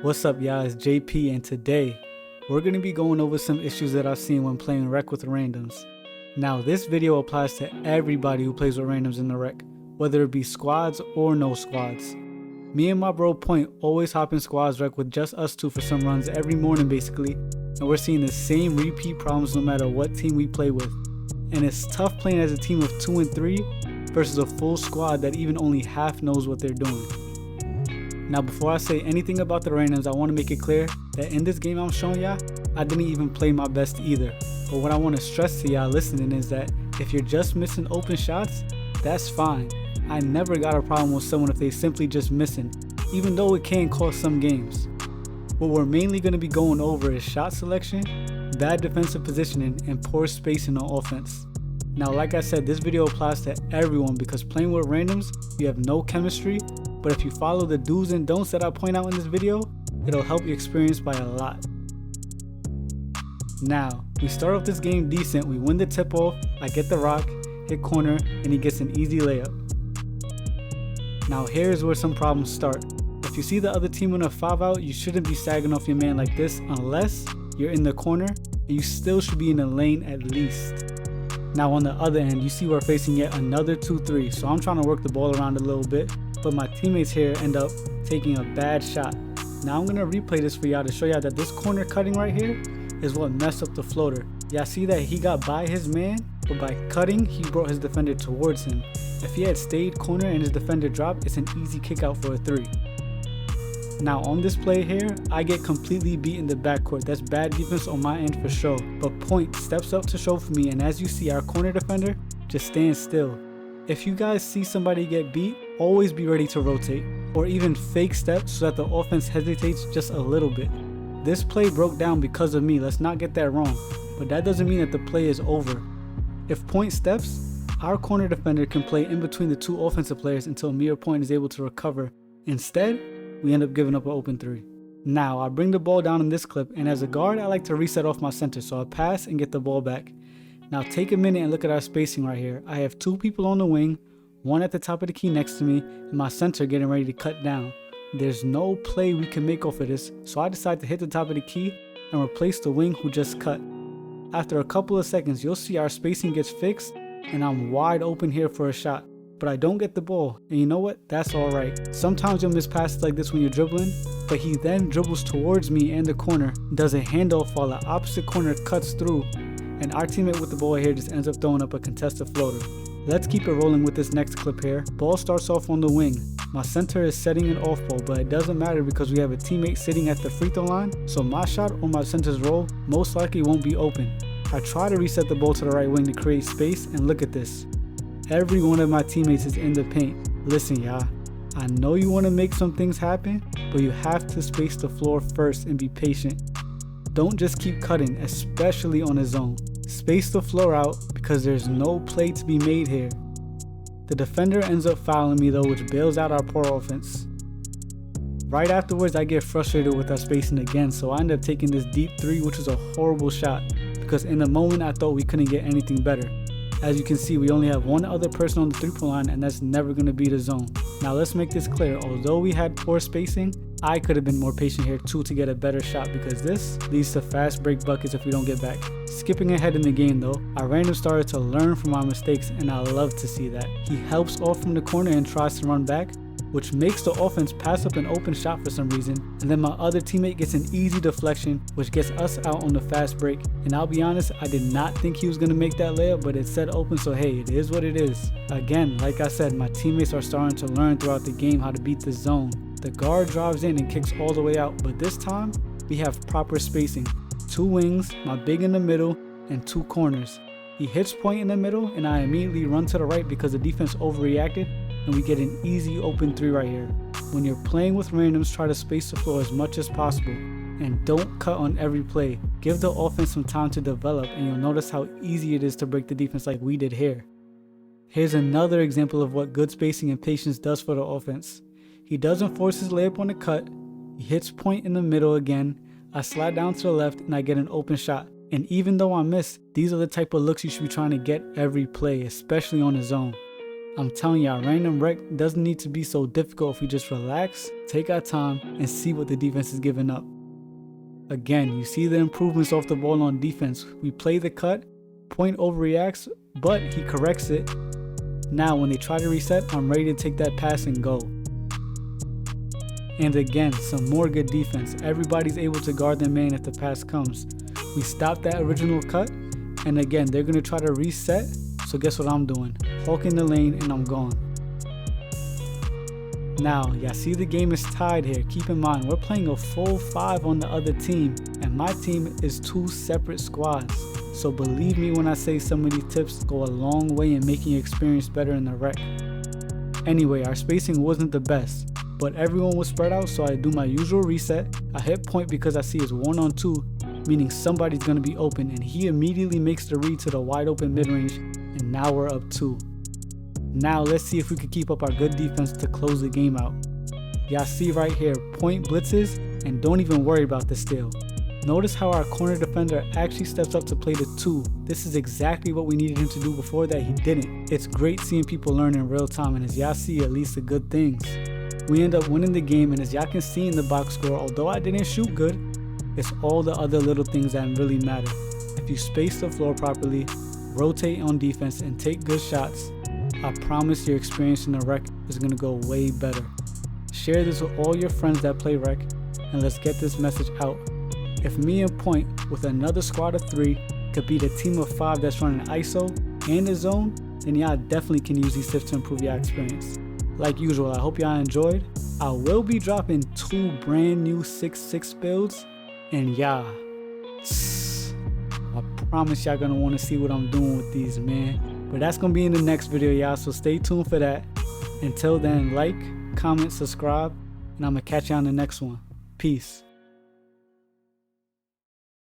What's up, y'all? It's JP, and today we're going to be going over some issues that I've seen when playing rec with randoms. Now, this video applies to everybody who plays with randoms in the rec, whether it be squads or no squads. Me and my bro Point always hop in squads rec with just us two for some runs every morning basically, and we're seeing the same repeat problems no matter what team we play with. And it's tough playing as a team of 2 and 3 versus a full squad that even only half knows what they're doing. Now, before I say anything about the randoms, I want to make it clear that in this game I'm showing y'all, I didn't even play my best either. But what I want to stress to y'all listening is that if you're just missing open shots, that's fine. I never got a problem with someone if they simply just missing, even though it can cost some games. What we're mainly going to be going over is shot selection, bad defensive positioning, and poor spacing on offense. Now, like I said, this video applies to everyone because playing with randoms, you have no chemistry, but if you follow the do's and don'ts that I point out in this video, it'll help you experience by a lot. Now, we start off this game decent. We win the tip off, I get the rock, hit corner, and he gets an easy layup. Now here's where some problems start. If you see the other team in a 5 out, you shouldn't be sagging off your man like this unless you're in the corner, and you still should be in the lane at least. Now on the other end, you see we're facing yet another 2-3, so I'm trying to work the ball around a little bit, but my teammates here end up taking a bad shot. Now I'm going to replay this for y'all to show y'all that this corner cutting right here is what messed up the floater. Y'all see that he got by his man, but by cutting, he brought his defender towards him. If he had stayed corner and his defender dropped, it's an easy kick out for a 3. Now on this play here, I get completely beat in the backcourt. That's bad defense on my end for sure. But Point steps up to show for me, and as you see, our corner defender just stands still. If you guys see somebody get beat, always be ready to rotate, or even fake step so that the offense hesitates just a little bit. This play broke down because of me, let's not get that wrong, but that doesn't mean that the play is over. If Point steps, our corner defender can play in between the two offensive players until me or Point is able to recover. Instead, we end up giving up an open 3. Now, I bring the ball down in this clip, and as a guard, I like to reset off my center, so I pass and get the ball back. Now take a minute and look at our spacing right here. I have 2 people on the wing, one at the top of the key next to me, and my center getting ready to cut down. There's no play we can make off of this, so I decide to hit the top of the key and replace the wing who just cut. After a couple of seconds, you'll see our spacing gets fixed, and I'm wide open here for a shot. But I don't get the ball, and you know what? That's alright. Sometimes you'll miss passes like this when you're dribbling, but he then dribbles towards me and the corner, does a handoff while the opposite corner cuts through, and our teammate with the ball here just ends up throwing up a contested floater. Let's keep it rolling with this next clip here. Ball starts off on the wing. My center is setting an off ball, but it doesn't matter because we have a teammate sitting at the free throw line, so my shot or my center's roll most likely won't be open. I try to reset the ball to the right wing to create space, and look at this. Every one of my teammates is in the paint. Listen, y'all, I know you want to make some things happen, but you have to space the floor first and be patient. Don't just keep cutting, especially on a zone. Space the floor out because there's no play to be made here. The defender ends up fouling me though, which bails out our poor offense. Right afterwards, I get frustrated with our spacing again, so I end up taking this deep 3, which was a horrible shot because in the moment I thought we couldn't get anything better. As you can see, we only have one other person on the 3-point line, and that's never going to be the zone. Now let's make this clear. Although we had poor spacing, I could have been more patient here too to get a better shot because this leads to fast break buckets if we don't get back. Skipping ahead in the game though, our random started to learn from our mistakes, and I love to see that. He helps off from the corner and tries to run back, which makes the offense pass up an open shot for some reason, and then my other teammate gets an easy deflection, which gets us out on the fast break. And I'll be honest, I did not think he was going to make that layup, but it said open, so hey, it is what it is. Again, like I said, my teammates are starting to learn throughout the game how to beat the zone. The guard drives in and kicks all the way out, but this time, we have proper spacing. 2 wings, my big in the middle, and 2 corners. He hits Point in the middle, and I immediately run to the right because the defense overreacted, and we get an easy open 3 right here. When you're playing with randoms, try to space the floor as much as possible, and don't cut on every play. Give the offense some time to develop, and you'll notice how easy it is to break the defense like we did here. Here's another example of what good spacing and patience does for the offense. He doesn't force his layup on the cut, he hits Point in the middle again, I slide down to the left and I get an open shot. And even though I miss, these are the type of looks you should be trying to get every play, especially on the zone. I'm telling y'all, random rec doesn't need to be so difficult if we just relax, take our time, and see what the defense is giving up. Again, you see the improvements off the ball on defense. We play the cut, Point overreacts, but he corrects it. Now when they try to reset, I'm ready to take that pass and go. And again, some more good defense. Everybody's able to guard their man if the pass comes. We stop that original cut, and again, they're going to try to reset. So guess what I'm doing? Hulk in the lane, and I'm gone. Now, y'all see the game is tied here. Keep in mind, we're playing a full 5 on the other team, and my team is 2 separate squads. So believe me when I say some of these tips go a long way in making your experience better in the rec. Anyway, our spacing wasn't the best, but everyone was spread out, so I do my usual reset. I hit Point because I see it's 1-on-2, meaning somebody's going to be open, and he immediately makes the read to the wide open mid-range, and now we're up 2. Now let's see if we can keep up our good defense to close the game out. Y'all see right here, Point blitzes, and don't even worry about the steal. Notice how our corner defender actually steps up to play the 2. This is exactly what we needed him to do. Before that, he didn't. It's great seeing people learn in real time, and as y'all see, at least the good things. We end up winning the game, and as y'all can see in the box score, although I didn't shoot good, it's all the other little things that really matter. If you space the floor properly, rotate on defense, and take good shots, I promise your experience in the rec is going to go way better. Share this with all your friends that play rec, and let's get this message out. If me and Point with another squad of 3 could beat a team of 5 that's running ISO and the zone, then y'all definitely can use these tips to improve your experience. Like usual, I hope y'all enjoyed. I will be dropping 2 brand new 6-6 builds, and yeah, I promise y'all gonna want to see what I'm doing with these, man. But that's gonna be in the next video, y'all, so stay tuned for that. Until then, like, comment, subscribe, and I'm gonna catch y'all on the next one. Peace.